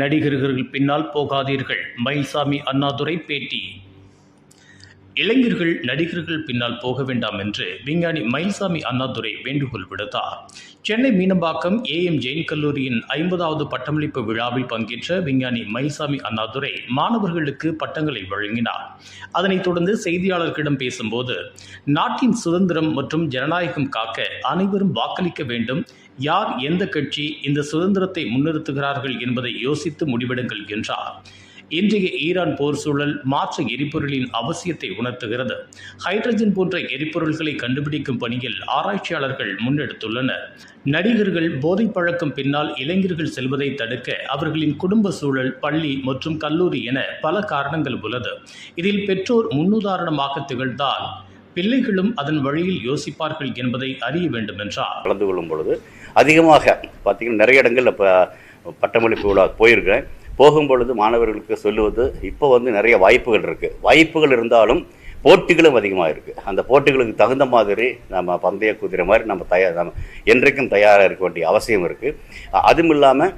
நடிகர்கள் பின்னால் போகாதீர்கள், மயில்சாமி அண்ணாதுரை பேட்டி. இளைஞர்கள் நடிகர்கள் பின்னால் போக வேண்டாம் என்று விஞ்ஞானி மயில்சாமி அண்ணாதுரை வேண்டுகோள் விடுத்தார். சென்னை மீனம்பாக்கம் ஏஎம் ஜெயின் கல்லூரியின் 50வது பட்டமளிப்பு விழாவில் பங்கேற்ற விஞ்ஞானி மயில்சாமி அண்ணாதுரை மாணவர்களுக்கு பட்டங்களை வழங்கினார். அதனைத் தொடர்ந்து செய்தியாளர்களிடம் பேசும்போது, நாட்டின் சுதந்திரம் மற்றும் ஜனநாயகம் காக்க அனைவரும் வாக்களிக்க வேண்டும். யார் எந்த கட்சி இந்த சுதந்திரத்தை முன்னிறுத்துகிறார்கள் என்பதை யோசித்து முடிவெடுங்கள் என்றார். இன்றைய ஈரான் போர் சூழல் மாற்று எரிபொருளின் அவசியத்தை உணர்த்துகிறது. ஹைட்ரஜன் போன்ற எரிபொருள்களை கண்டுபிடிக்கும் பணியில் ஆராய்ச்சியாளர்கள் முன்னெடுத்துள்ளனர். நடிகர்கள் போதைப் பழக்கம் பின்னால் இளைஞர்கள் செல்வதை தடுக்க அவர்களின் குடும்ப சூழல், பள்ளி மற்றும் கல்லூரி என பல காரணங்கள் உள்ளது. இதில் பெற்றோர் முன்னுதாரணமாக திகழ்ந்தால் பிள்ளைகளும் அதன் வழியில் யோசிப்பார்கள் என்பதை அறிய வேண்டும் என்றார். கலந்து கொள்ளும் பொழுது அதிகமாக பார்த்தீங்கன்னா நிறைய இடங்கள் இப்போ பட்டமளிப்பு விழா போயிருக்கிறேன். போகும்பொழுது மாணவர்களுக்கு சொல்லுவது, இப்போ நிறைய வாய்ப்புகள் இருக்குது. வாய்ப்புகள் இருந்தாலும் போட்டிகளும் அதிகமாக இருக்குது. அந்த போட்டிகளுக்கு தகுந்த மாதிரி நம்ம பந்தய குதிரை மாதிரி நம்ம என்றைக்கும் தயாராக இருக்க வேண்டிய அவசியம் இருக்குது. அதுவும் இல்லாமல்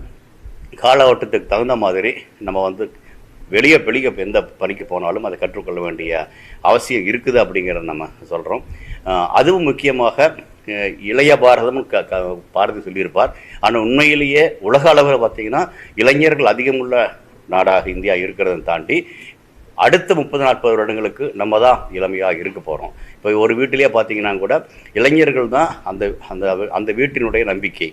கால ஓட்டத்துக்கு தகுந்த மாதிரி நம்ம வெளியே எந்த பணிக்கு போனாலும் அதை கற்றுக்கொள்ள வேண்டிய அவசியம் இருக்குது அப்படிங்கிறத நம்ம சொல்கிறோம். அதுவும் முக்கியமாக இளைய பாரதம் பாரதி சொல்லியிருப்பார். ஆனால் உண்மையிலேயே உலக அளவில் பார்த்திங்கன்னா இளைஞர்கள் அதிகமுள்ள நாடாக இந்தியா இருக்கிறதை தாண்டி அடுத்த 30-40 வருடங்களுக்கு நம்ம தான் இளமையாக இருக்க போகிறோம். இப்போ ஒரு வீட்டிலேயே பார்த்திங்கன்னா கூட இளைஞர்கள் தான் அந்த வீட்டினுடைய நம்பிக்கை,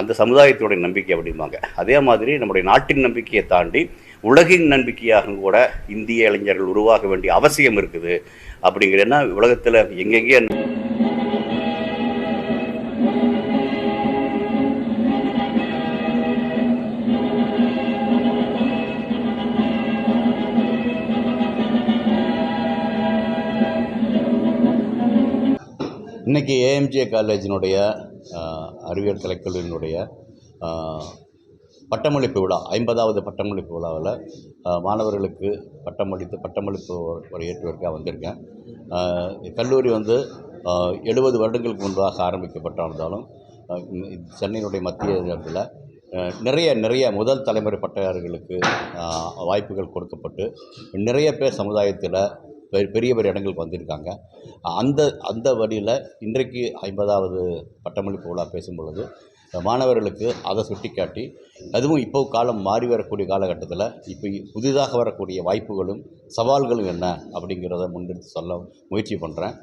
அந்த சமுதாயத்தினுடைய நம்பிக்கை அப்படிம்பாங்க. அதே மாதிரி நம்முடைய நாட்டின் நம்பிக்கையை தாண்டி உலகின் நம்பிக்கையாக கூட இந்திய இளைஞர்கள் உருவாக வேண்டிய அவசியம் இருக்குது. அப்படிங்கிறன்னா உலகத்தில் எங்கெங்கே இன்றைக்கி ஏஎம்ஜே காலேஜினுடைய அறிவியல் கலைக்கல்லூரியினுடைய பட்டமளிப்பு விழா 50வது பட்டமளிப்பு விழாவில் மாணவர்களுக்கு பட்டமளிப்பு ஏற்றுவதற்காக வந்திருக்கேன். கல்லூரி 70 வருடங்களுக்கு முன்பாக ஆரம்பிக்கப்பட்டிருந்தாலும் சென்னையினுடைய மத்திய இடத்துல நிறைய முதல் தலைமுறை பட்டதாரிகளுக்கு வாய்ப்புகள் கொடுக்கப்பட்டு நிறைய பேர் சமுதாயத்தில் பெரிய இடங்களுக்கு வந்திருக்காங்க. அந்த வழியில் இன்றைக்கு 50வது பட்டமளிப்பு விழா பேசும்பொழுது மாணவர்களுக்கு அதை சுட்டிக்காட்டி, அதுவும் இப்போ காலம் மாறி வரக்கூடிய காலகட்டத்தில் இப்போ புதிதாக வரக்கூடிய வாய்ப்புகளும் சவால்களும் என்ன அப்படிங்கிறத முன்னெடுத்து சொல்ல முயற்சி பண்ணுறேன்.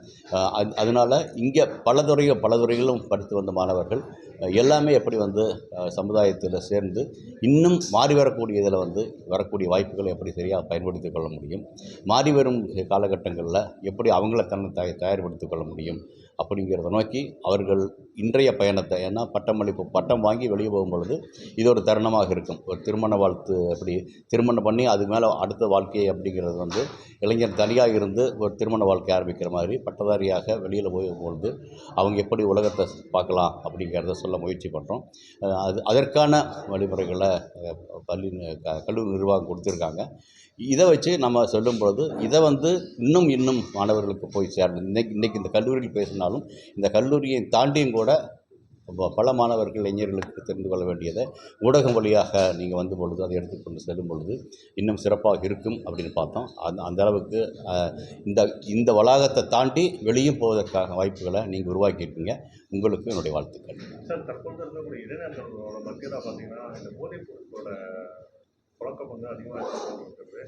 அதனால் இங்கே பல துறைகளும் படித்து வந்த மாணவர்கள் எல்லாமே எப்படி சமுதாயத்தில் சேர்ந்து இன்னும் மாறி வரக்கூடிய இதில் வரக்கூடிய வாய்ப்புகளை எப்படி சரியாக பயன்படுத்தி கொள்ள முடியும், மாறி வரும் காலகட்டங்களில் எப்படி அவங்கள தன்னை தயார்படுத்திக் கொள்ள முடியும் அப்படிங்கிறத நோக்கி அவர்கள் இன்றைய பயணத்தை, ஏன்னா பட்டம் வாங்கி வெளியே போகும்பொழுது இது ஒரு தருணமாக இருக்கும். ஒரு திருமண வாழ்த்து, அப்படி திருமணம் பண்ணி அது மேலே அடுத்த வாழ்க்கையை அப்படிங்கிறது இளைஞர் தனியாக இருந்து ஒரு திருமண வாழ்க்கை ஆரம்பிக்கிற மாதிரி பட்டதாரியாக வெளியில் போகும்பொழுது அவங்க எப்படி உலகத்தை பார்க்கலாம் அப்படிங்கிறத சொல்ல முயற்சி பண்ணுறோம். அதற்கான வழிமுறைகளை கல்லூரி நிர்வாகம் கொடுத்துருக்காங்க. இதை வச்சு நம்ம சொல்லும்பொழுது இதை இன்னும் மாணவர்களுக்கு போய் சேரணும். இன்றைக்கி இந்த கல்லூரியில் பேசினாலும் இந்த கல்லூரியை தாண்டியும் கூட பல மாணவர்கள் இளைஞர்களுக்கு தெரிந்து கொள்ள வேண்டியதை ஊடகம் வழியாக நீங்கள் பொழுது அதை எடுத்துக்கொண்டு செல்லும் பொழுது இன்னும் சிறப்பாக இருக்கும் அப்படின்னு பார்த்தோம். அந்த அளவுக்கு இந்த வளாகத்தை தாண்டி வெளியும் போவதற்கான வாய்ப்புகளை நீங்கள் உருவாக்கியிருக்கீங்க. உங்களுக்கு என்னுடைய வாழ்த்துக்கள். சார், தற்போது இருக்கக்கூடிய இளைஞர்களோட மத்தியில் பார்த்தீங்கன்னா இந்த போதைப் பொருட்களோட புழக்கம் அதிகமாக இருக்குது.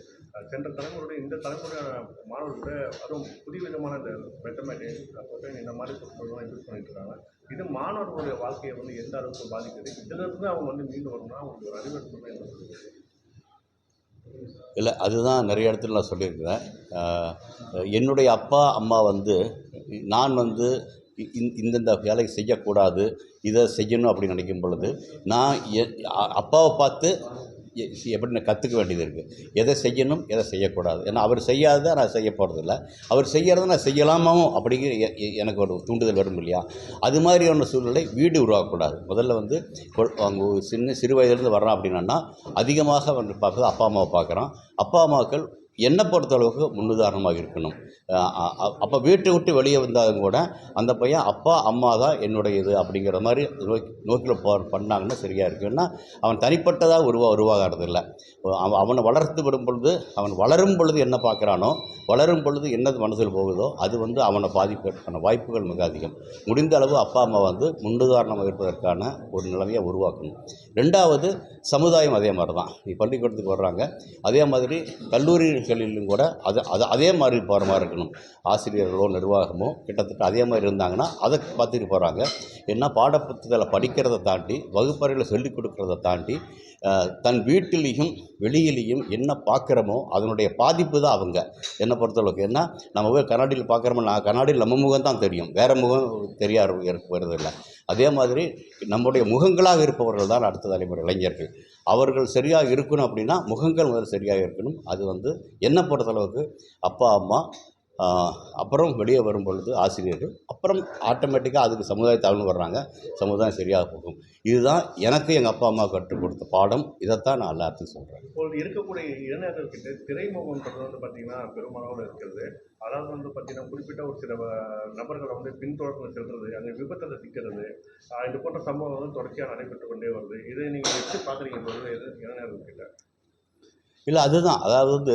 சென்ற தலைமுறையுடைய இந்த தலைமுறையான மாணவர்களோட அதுவும் புதிய விதமான இந்த மெட்டமேட்டிக் இந்த மாதிரி பொருட்கள்லாம் யூஸ் பண்ணிட்டு இருக்காங்க. இது மாணவர்களுடைய வாழ்க்கையை எந்த அளவுக்கு பாதிக்குது? இதிலிருந்து அவங்க மீண்டு வரணும்னா அவங்களுக்கு ஒரு அறிவுறுத்தல் என்ன சொல்லுங்கள்? இல்லை, அதுதான் நிறைய இடத்துல நான் சொல்லியிருக்கிறேன். என்னுடைய அப்பா அம்மா நான் இந்தந்த வேலையை செய்யக்கூடாது, இதை செய்யணும் அப்படின்னு நினைக்கும் பொழுது நான் அப்பாவை பார்த்து எப்படி நான் கற்றுக்க வேண்டியது இருக்குது. எதை செய்யணும், எதை செய்யக்கூடாது. ஏன்னா அவர் செய்யாத நான் செய்ய போகிறதில்ல, அவர் செய்கிறத நான் செய்யலாமோ அப்படிங்கிற எனக்கு ஒரு தூண்டுதல் வரும் இல்லையா. அது மாதிரியான சூழ்நிலை வீடு உருவாக்கக்கூடாது. முதல்ல அவங்க சிறு வயதிலிருந்து வர்றான் அப்படின்னா அதிகமாக பார்க்குறது அப்பா அம்மாவை பார்க்குறான். அப்பா அம்மாக்கள் என்னை பொறுத்தளவுக்கு முன்னுதாரணமாக இருக்கணும். அப்போ வீட்டை விட்டு வெளியே வந்தாலும் கூட அந்த பையன் அப்பா அம்மா தான் என்னுடைய இது அப்படிங்கிற மாதிரி நோக்கில் பண்ணாங்கன்னா சரியாக இருக்கும். ஏன்னா அவன் தனிப்பட்டதாக உருவாகிறது இல்லை. அவனை வளர்த்து விடும் பொழுது, அவன் வளரும் பொழுது என்ன பார்க்குறானோ, வளரும் பொழுது என்னது மனசில் போகுதோ அது வந்து அவனை பாதிப்பதற்கான வாய்ப்புகள் மிக அதிகம். முடிந்த அளவு அப்பா அம்மா வந்து முன்னுதாரணமாக இருப்பதற்கான ஒரு நிலைமையை உருவாக்கணும். ரெண்டாவது, சமுதாயம் அதே மாதிரி தான். பள்ளிக்கூடத்துக்கு வர்றாங்க, அதே மாதிரி கல்லூரிகளிலும் கூட அதே மாதிரி போகிற மாதிரி இருக்கணும். ஆசிரியர்களோ நிர்வாகமோ கிட்டத்தட்ட அதே மாதிரி இருந்தாங்கன்னா அதை பார்த்துட்டு போகிறாங்க. ஏன்னா பாடப்புத்தகத்தில் படிக்கிறத தாண்டி, வகுப்பறையில் சொல்லிக் கொடுக்குறத தாண்டி, தன் வீட்டிலையும் வெளியிலையும் என்ன பார்க்குறோமோ அதனுடைய பாதிப்பு தான் அவங்க என்னை பொறுத்தளவுக்கு. ஏன்னா நம்ம போய் கண்ணாடியில் பார்க்குறோமோ, கண்ணாடியில் நம்ம முகம் தான் தெரியும், வேறு முகம் தெரியாது வருதில்லை. அதே மாதிரி நம்முடைய முகங்களாக இருப்பவர்கள் தான் அடுத்த தலைமுறை இளைஞர்கள். அவர்கள் சரியாக இருக்கணும் அப்படின்னா முகங்கள் முதல்ல சரியாக இருக்கணும். அது வந்து என்னை பொறுத்தளவுக்கு அப்பா அம்மா, அப்புறம் வெளியே வரும் பொழுது ஆசிரியர்கள், அப்புறம் ஆட்டோமேட்டிக்காக அதுக்கு சமுதாயத்தாழ்னு வர்றாங்க, சமுதாயம் சரியாக போகும். இதுதான் எனக்கு எங்கள் அப்பா அம்மா கற்றுக் கொடுத்த பாடம். இதைத்தான் நான் எல்லாத்துக்கும் சொல்கிறேன். இப்போது இருக்கக்கூடிய இளைஞர்கள்கிட்ட திரைமுகம்ன்றது வந்து பார்த்திங்கன்னா பெருமளவில் இருக்கிறது. அதாவது வந்து பார்த்திங்கன்னா குறிப்பிட்ட ஒரு சில நபர்களை வந்து பின்தொடர்ந்து செல்வது, அங்கே விபத்தில் சிக்கிறது, இது போன்ற சம்பவம் வந்து தொடர்ச்சியாக நடைபெற்று கொண்டே வருது. இதை நீங்கள் எப்படி பார்க்குறீங்க பொழுது இளைஞர்கள்கிட்ட? இல்லை, அதுதான். அதாவது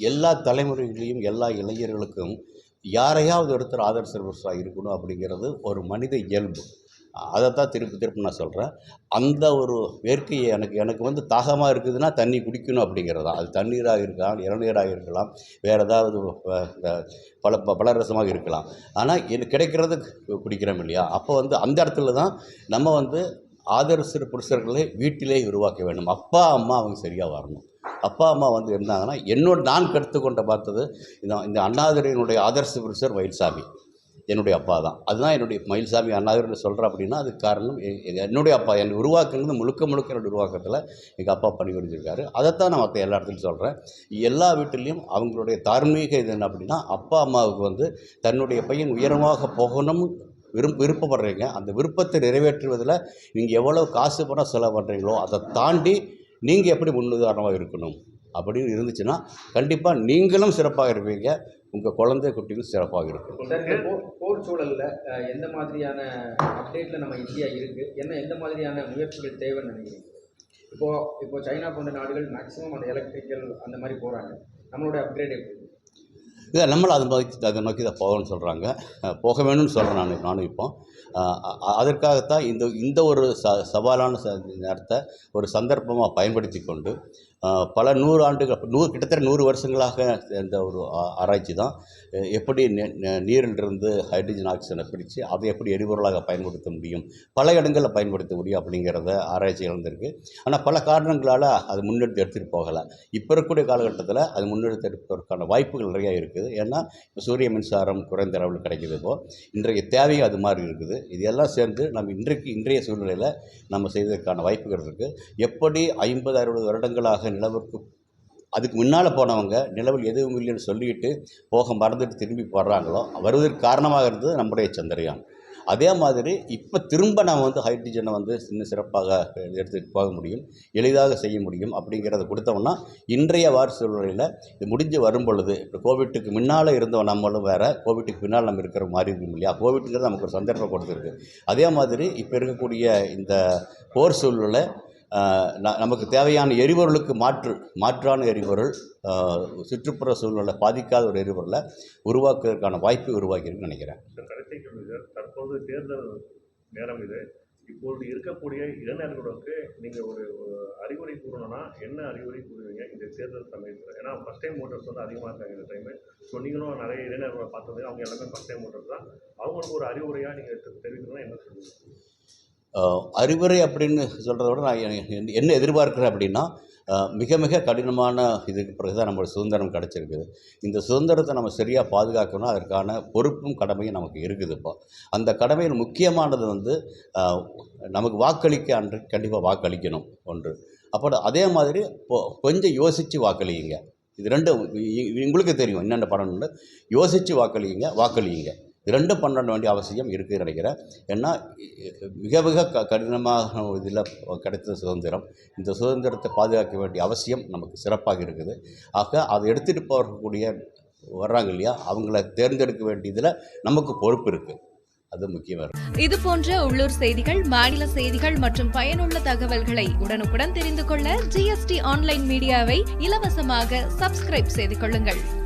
எல்லா தலைமுறைகளையும் எல்லா இளைஞர்களுக்கும் யாரையாவது ஒருத்தர் ஆதர்ச புருஷராக இருக்கணும் அப்படிங்கிறது ஒரு மனித இயல்பு. அதைத்தான் திருப்பி நான் சொல்கிறேன். அந்த ஒரு வேர்க்கையை எனக்கு வந்து தாகமாக இருக்குதுன்னா தண்ணி குடிக்கணும் அப்படிங்கிறது தான். அது தண்ணீராக இருக்கலாம், இளநீராக இருக்கலாம், வேறு ஏதாவது பலரசமாக இருக்கலாம். ஆனால் எனக்கு கிடைக்கிறது குடிக்கிறோம் இல்லையா? அப்போ வந்து அந்த இடத்துல தான் நம்ம வந்து ஆதர்ச புருஷர்களை வீட்டிலே உருவாக்க வேண்டும். அப்பா அம்மா அவங்க சரியாக வரணும். அப்பா அம்மா வந்து இருந்தாங்கன்னா நான் கற்றுக்கொண்ட பார்த்தது இந்த அண்ணாதுரையினுடைய ஆதர்ச புருஷர் மயில்சாமி என்னுடைய அப்பா தான். அதுதான் என்னுடைய மயில்சாமி அண்ணாதுரை சொல்கிறேன் அப்படின்னா அதுக்கு காரணம் என்னுடைய அப்பா. என்னை உருவாக்குனது முழுக்க என்னுடைய உருவாக்கத்தில் எங்கள் அப்பா பணிபுரிஞ்சிருக்காரு. அதைத்தான் நான் மற்ற எல்லா இடத்துலையும் சொல்கிறேன். எல்லா வீட்டிலையும் அவங்களுடைய தார்மீக இது என்ன அப்படின்னா, அப்பா அம்மாவுக்கு வந்து தன்னுடைய பையன் உயரமாக போகணும் விருப்பப்படுறீங்க. அந்த விருப்பத்தை நிறைவேற்றுவதில் நீங்கள் எவ்வளோ காசு பணம் செலவு பண்ணுறீங்களோ அதை தாண்டி நீங்கள் எப்படி முன்னுதாரணமாக இருக்கணும் அப்படின்னு இருந்துச்சுன்னா கண்டிப்பாக நீங்களும் சிறப்பாக இருப்பீங்க, உங்கள் குழந்தை குட்டிகளும் சிறப்பாக இருக்கும். சார், போர் சூழலில் எந்த மாதிரியான அப்டேட்டில் நம்ம இந்தியா இருக்குது, எந்த மாதிரியான முயற்சிகள் தேவைன்னு நினைக்கிறீங்க? இப்போது சைனா போன்ற நாடுகள் மேக்ஸிமம் அந்த எலக்ட்ரிக்கல் அந்த மாதிரி போகிறாங்க. நம்மளோட அப்கிரேட் எப்படி? இல்லை, நம்மளும் அதை நோக்கி தான் போகணும்னு சொல்கிறாங்க, போக வேணும்னு சொல்கிறேன் நானும் இப்போ. அதற்காகத்தான் இந்த ஒரு சவாலான நேரத்தை ஒரு சந்தர்ப்பமாக பயன்படுத்தி கொண்டு பல 100 ஆண்டுகள் கிட்டத்தட்ட 100 வருஷங்களாக இந்த ஒரு ஆராய்ச்சி தான் எப்படி நீரிலிருந்து ஹைட்ரஜன் ஆக்சிஜனை பிரித்து அதை எப்படி எரிபொருளாக பயன்படுத்த முடியும், பல இடங்களில் பயன்படுத்த முடியும் அப்படிங்கிறத ஆராய்ச்சி இழந்திருக்கு. ஆனால் பல காரணங்களால் அது முன்னெடுத்து எடுத்துகிட்டு போகலை. இப்போ இருக்கக்கூடிய காலகட்டத்தில் அது முன்னெடுத்து எடுப்பதற்கான வாய்ப்புகள் நிறையா இருக்குது. ஏன்னா இப்போ சூரிய மின்சாரம் குறைந்த அளவில் கிடைக்குது. இப்போது இன்றைய தேவையும் அது மாதிரி இருக்குது. இது எல்லாம் சேர்ந்து நம்ம இன்றைய சூழ்நிலையில் நம்ம செய்வதற்கான வாய்ப்புகள் இருக்குது. எப்படி 50-60 வருடங்களாக நிலவுக்கு அதுக்கு முன்னால் போனவங்க நிலவில் எதுவும் இல்லைன்னு சொல்லிட்டு போக மறந்துட்டு திரும்பி போடுறாங்களோ, வருவதற்கு காரணமாக இருந்தது நம்முடைய சந்திரயான். அதே மாதிரி இப்போ திரும்ப நம்ம வந்து ஹைட்ரஜனை வந்து இன்னும் சிறப்பாக எடுத்துகிட்டு போக முடியும், எளிதாக செய்ய முடியும் அப்படிங்கிறத கொடுத்தோம்னா இன்றைய வார சூழ்நிலையில் இது முடிஞ்சு வரும் பொழுது, இப்போ கோவிட்டுக்கு முன்னால் இருந்தோம் நம்மளும் வேறு, கோவிட்டுக்கு பின்னால் நம்ம இருக்கிற மாதிரி இருக்கும் இல்லையா? கோவிட்டுங்கிறது நமக்கு ஒரு சந்தர்ப்பம் கொடுத்துருக்கு. அதே மாதிரி இப்போ இருக்கக்கூடிய இந்த போர் சூழ்நிலை நமக்கு தேவையான எரிபொருளுக்கு மாற்றான எரிபொருள், சுற்றுப்புற சூழ்நிலை பாதிக்காத ஒரு எரிபொருளை உருவாக்குவதற்கான வாய்ப்பை உருவாக்கியிருக்குன்னு நினைக்கிறேன். கடைசி கேள்வி சார், தற்போது தேர்தல் நேரம் இது. இப்பொழுது இருக்கக்கூடிய இளைஞர்களுக்கு நீங்கள் ஒரு அறிவுரை கூறணும்னா என்ன அறிவுரை கூறுவீங்க இந்த தேர்தல் சமயத்தில்? ஏன்னா ஃபஸ்ட் டைம் ஓட்டர்ஸ் வந்து அதிகமாக இருக்காங்க இந்த டைமு. ஸோ நீங்களும் நிறைய இளைஞர்களை பார்த்தது, அவங்க எல்லாமே ஃபஸ்ட் டைம் ஓட்டர்ஸ் தான். அவங்களுக்கு ஒரு அறிவுரையாக நீங்கள் தெரிவிக்கணும்னா என்ன சொல்லுவீங்க? அறிவுரை அப்படின்னு சொல்கிறத விட நான் என்ன எதிர்பார்க்குறேன் அப்படின்னா, மிக கடினமான இதுக்கு பிறகு தான் நம்மளோட சுதந்திரம் கிடச்சிருக்குது. இந்த சுதந்திரத்தை நம்ம சரியாக பாதுகாக்கணும், அதற்கான பொறுப்பும் கடமையும் நமக்கு இருக்குது. இப்போ அந்த கடமையில் முக்கியமானது வந்து நமக்கு வாக்களிக்க அன்று கண்டிப்பாக வாக்களிக்கணும் ஒன்று. அப்புறம் அதே மாதிரி கொஞ்சம் யோசித்து வாக்களியுங்க. இது ரெண்டும் உங்களுக்கு தெரியும் என்னென்ன பண்ணணும்னு. யோசித்து வாக்களியுங்க. இது ரெண்டும் பண்ண வேண்டிய அவசியம் இருக்குதுன்னு நினைக்கிறேன். ஏன்னா மிக கடினமாக இதில் கிடைத்த சுதந்திரம், இந்த சுதந்திரத்தை பாதுகாக்க வேண்டிய அவசியம் நமக்கு சிறப்பாக இருக்குது. ஆக அதை எடுத்துகிட்டு போகக்கூடிய வர்றாங்க இல்லையா, அவங்கள தேர்ந்தெடுக்க வேண்டியதில் நமக்கு பொறுப்பு இருக்குது. அது முக்கியமாக. இது போன்ற உள்ளூர் செய்திகள், மாநில செய்திகள் மற்றும் பயனுள்ள தகவல்களை உடனுக்குடன் தெரிந்து கொள்ள GST ஆன்லைன் மீடியாவை இலவசமாக சப்ஸ்கிரைப் செய்து கொள்ளுங்கள்.